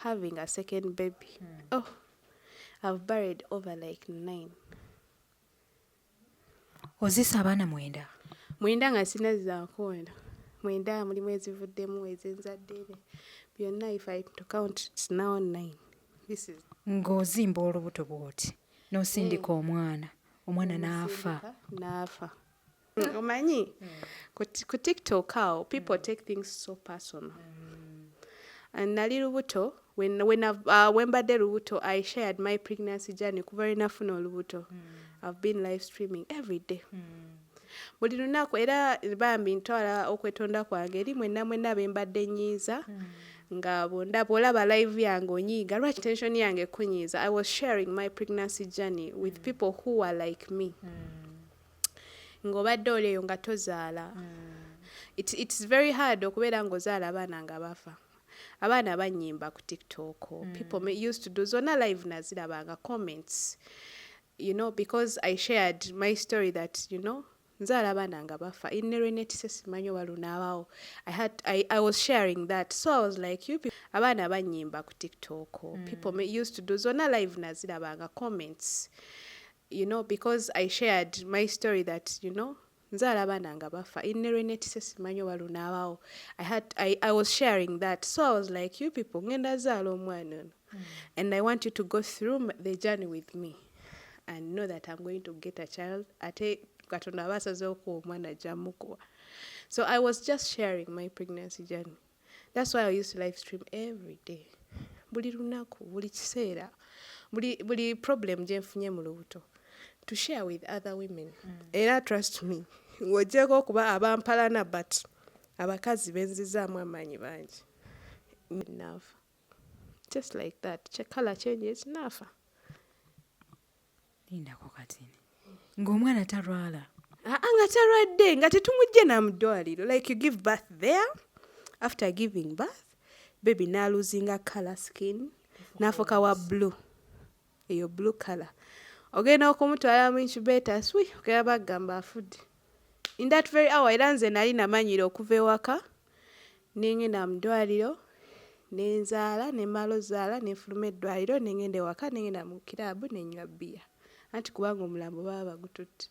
having a second baby. Oh, I've buried over like 9. Ozisa abaana 9. 9 nga sinazzaako wano. 9 mulimu ezivuddemu ezenzaddeere. Byonna if I to count it's now 9. This is ng'ozimba olubuto bw'oti n'osindika omwana n'afa. Omanyi ku TikTok awo people take things so personal. And nali lubuto when mbadde lubuto I shared my pregnancy journey kuva lwe nafuna olubuto. I've been live streaming every day. Buli lunaku era bambi ntwala okwetonda kwange eri mwenna be mbadde nnyiiza nga bw'olaba live yange onyiiga lwaki tension yange kunyiiza. I was sharing my pregnancy journey with people who are like me. Ng'obadde oli eyo nga tozaala. It's very hard okubeera ng'ozaala abaana nga bafa. Abaana bannyimba ku TikTok. People used to do zonna live nazirabanga comments. You know, because I shared my story that, you know, nzaala abaana nga bafa. Innerwenetise simanyi oba lunaabaawo. I was sharing that. So I was like, you people, abaana bannyimba ku TikTok. People used to do zonna live nazirabanga comments. You know, because I shared my story that, you know, nzaala abaana nga bafa. Innerwenetise simanyi oba lunaabaawo. I was sharing that. So I was like, you people, ngenda zaala omwana ono. And I want you to go through the journey with me and know that I'm going to get a child. Ate Katonda abasazeewo ku omwana ajjamukuwa. So I was just sharing my pregnancy journey. That's why I used to live stream every day. Buli lunaku, buli kiseera, buli problem gye nfunye mu lubuto. To share with other women. Era trust me, ng'oggyeko okuba abampalana but abakazi benzizaamu amaanyi bangi. Naafa. Just like that. Color changes, naafa. Lindako kati. Ng'omwana talwala. Nga talwadde, nga tetumujje na mu ddwaliro. Like you give birth there, after giving birth, baby na losing color skin, nafuuka wa blue. Eyo blue color. Ogenda okumutwala mu incubator, ogenda bagamba afudde. In that very hour era nze nali namanyire okuva ewaka, n'engenda mu ddwaliro, n'enzaala, n'emmala ozaala, n'enfuluma eddwaliro, n'engenda ewaka, n'engenda mu kiraabu, n'enywa bbiya. Anti kubanga omulambo baba bagututte.